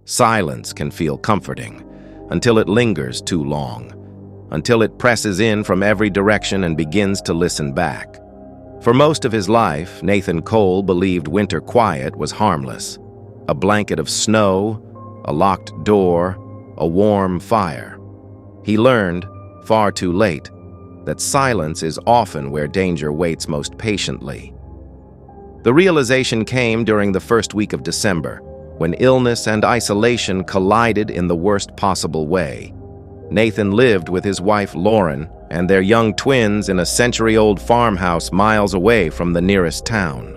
Silence can feel comforting, until it lingers too long, until it presses in from every direction and begins to listen back. For most of his life, Nathan Cole believed winter quiet was harmless. A blanket of snow, a locked door, a warm fire. He learned, far too late, that silence is often where danger waits most patiently. The realization came during the first week of December, when illness and isolation collided in the worst possible way. Nathan lived with his wife Lauren and their young twins in a century-old farmhouse miles away from the nearest town.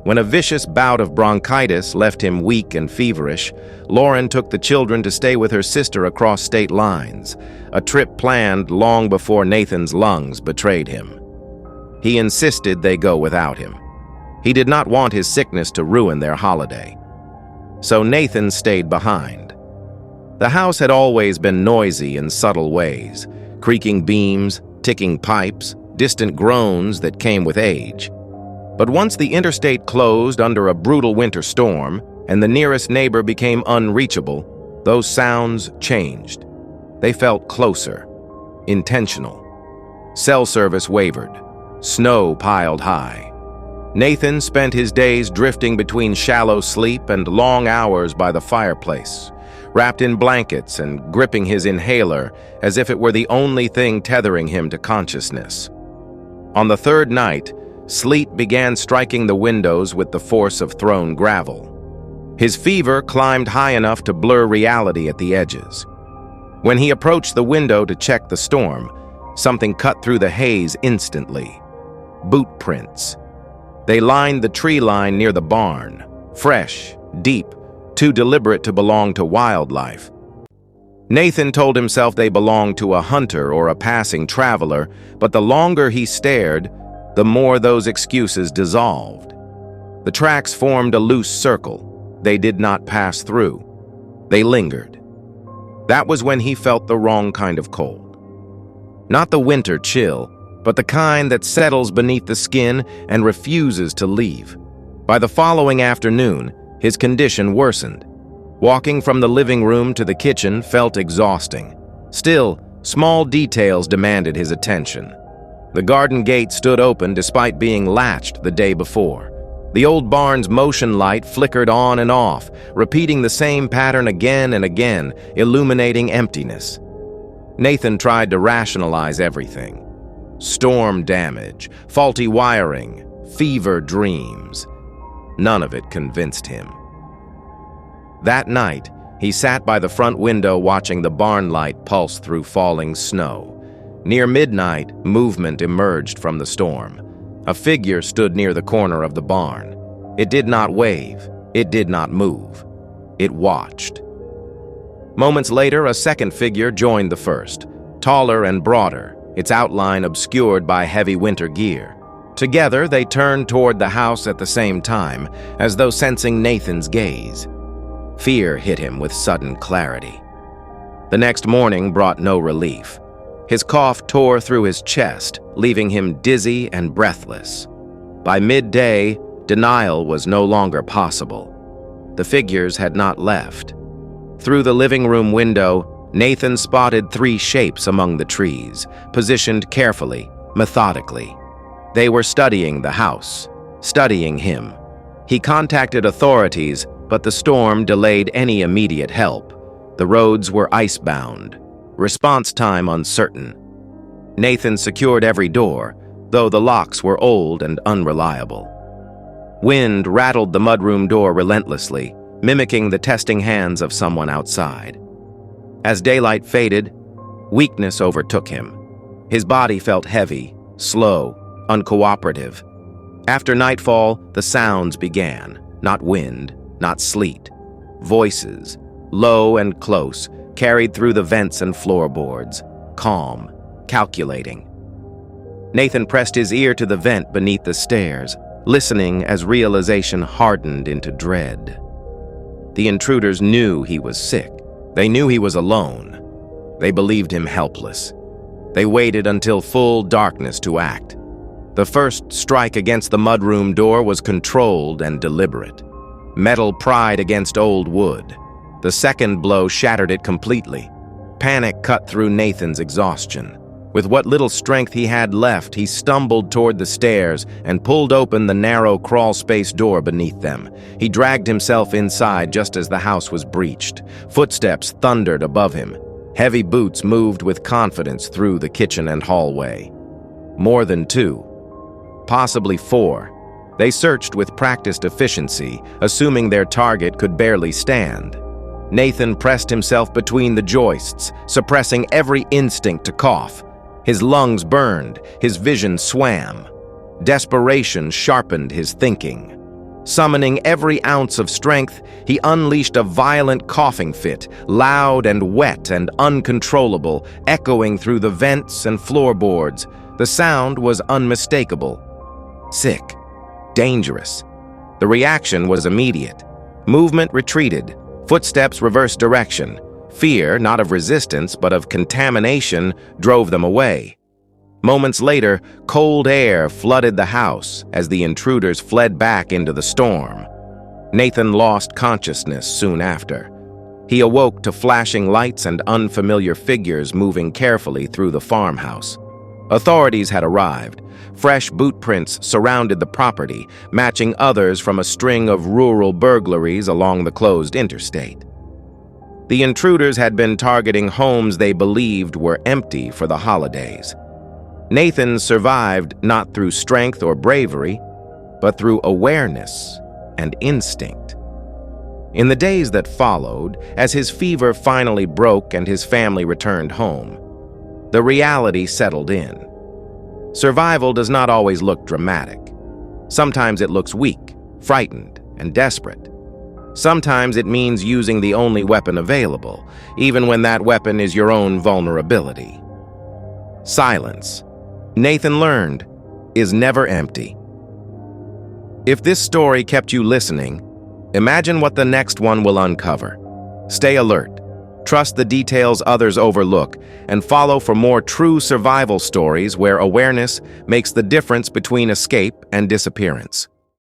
When a vicious bout of bronchitis left him weak and feverish, Lauren took the children to stay with her sister across state lines, a trip planned long before Nathan's lungs betrayed him. He insisted they go without him. He did not want his sickness to ruin their holiday. So Nathan stayed behind. The house had always been noisy in subtle ways, creaking beams, ticking pipes, distant groans that came with age. But once the interstate closed under a brutal winter storm and the nearest neighbor became unreachable, those sounds changed. They felt closer, intentional. Cell service wavered. Snow piled high. Nathan spent his days drifting between shallow sleep and long hours by the fireplace, wrapped in blankets and gripping his inhaler as if it were the only thing tethering him to consciousness. On the third night, sleet began striking the windows with the force of thrown gravel. His fever climbed high enough to blur reality at the edges. When he approached the window to check the storm, something cut through the haze instantly. Boot prints. They lined the tree line near the barn, fresh, deep, too deliberate to belong to wildlife. Nathan told himself they belonged to a hunter or a passing traveler, but the longer he stared, the more those excuses dissolved. The tracks formed a loose circle. They did not pass through. They lingered. That was when he felt the wrong kind of cold. Not the winter chill, but the kind that settles beneath the skin and refuses to leave. By the following afternoon, his condition worsened. Walking from the living room to the kitchen felt exhausting. Still, small details demanded his attention. The garden gate stood open despite being latched the day before. The old barn's motion light flickered on and off, repeating the same pattern again and again, illuminating emptiness. Nathan tried to rationalize everything. Storm damage, faulty wiring, fever dreams. None of it convinced him. That night, he sat by the front window watching the barn light pulse through falling snow. Near midnight, movement emerged from the storm. A figure stood near the corner of the barn. It did not wave. It did not move. It watched. Moments later, a second figure joined the first, taller and broader, its outline obscured by heavy winter gear. Together, they turned toward the house at the same time, as though sensing Nathan's gaze. Fear hit him with sudden clarity. The next morning brought no relief. His cough tore through his chest, leaving him dizzy and breathless. By midday, denial was no longer possible. The figures had not left. Through the living room window, Nathan spotted three shapes among the trees, positioned carefully, methodically. They were studying the house, studying him. He contacted authorities, but the storm delayed any immediate help. The roads were icebound. Response time uncertain. Nathan secured every door, though the locks were old and unreliable. Wind rattled the mudroom door relentlessly, mimicking the testing hands of someone outside. As daylight faded, weakness overtook him. His body felt heavy, slow, uncooperative. After nightfall, the sounds began. Not wind, not sleet. Voices, low and close, carried through the vents and floorboards, calm, calculating. Nathan pressed his ear to the vent beneath the stairs, listening as realization hardened into dread. The intruders knew he was sick. They knew he was alone. They believed him helpless. They waited until full darkness to act. The first strike against the mudroom door was controlled and deliberate. Metal pried against old wood. The second blow shattered it completely. Panic cut through Nathan's exhaustion. With what little strength he had left, he stumbled toward the stairs and pulled open the narrow crawl-space door beneath them. He dragged himself inside just as the house was breached. Footsteps thundered above him. Heavy boots moved with confidence through the kitchen and hallway. More than 2, possibly 4. They searched with practiced efficiency, assuming their target could barely stand. Nathan pressed himself between the joists, suppressing every instinct to cough. His lungs burned, his vision swam. Desperation sharpened his thinking. Summoning every ounce of strength, he unleashed a violent coughing fit, loud and wet and uncontrollable, echoing through the vents and floorboards. The sound was unmistakable. Sick. Dangerous. The reaction was immediate. Movement retreated. Footsteps reversed direction. Fear, not of resistance, but of contamination, drove them away. Moments later, cold air flooded the house as the intruders fled back into the storm. Nathan lost consciousness soon after. He awoke to flashing lights and unfamiliar figures moving carefully through the farmhouse. Authorities had arrived. Fresh boot prints surrounded the property, matching others from a string of rural burglaries along the closed interstate. The intruders had been targeting homes they believed were empty for the holidays. Nathan survived not through strength or bravery, but through awareness and instinct. In the days that followed, as his fever finally broke and his family returned home, the reality settled in. Survival does not always look dramatic. Sometimes it looks weak, frightened, and desperate. Sometimes it means using the only weapon available, even when that weapon is your own vulnerability. Silence, Nathan learned, is never empty. If this story kept you listening, imagine what the next one will uncover. Stay alert, trust the details others overlook, and follow for more true survival stories where awareness makes the difference between escape and disappearance.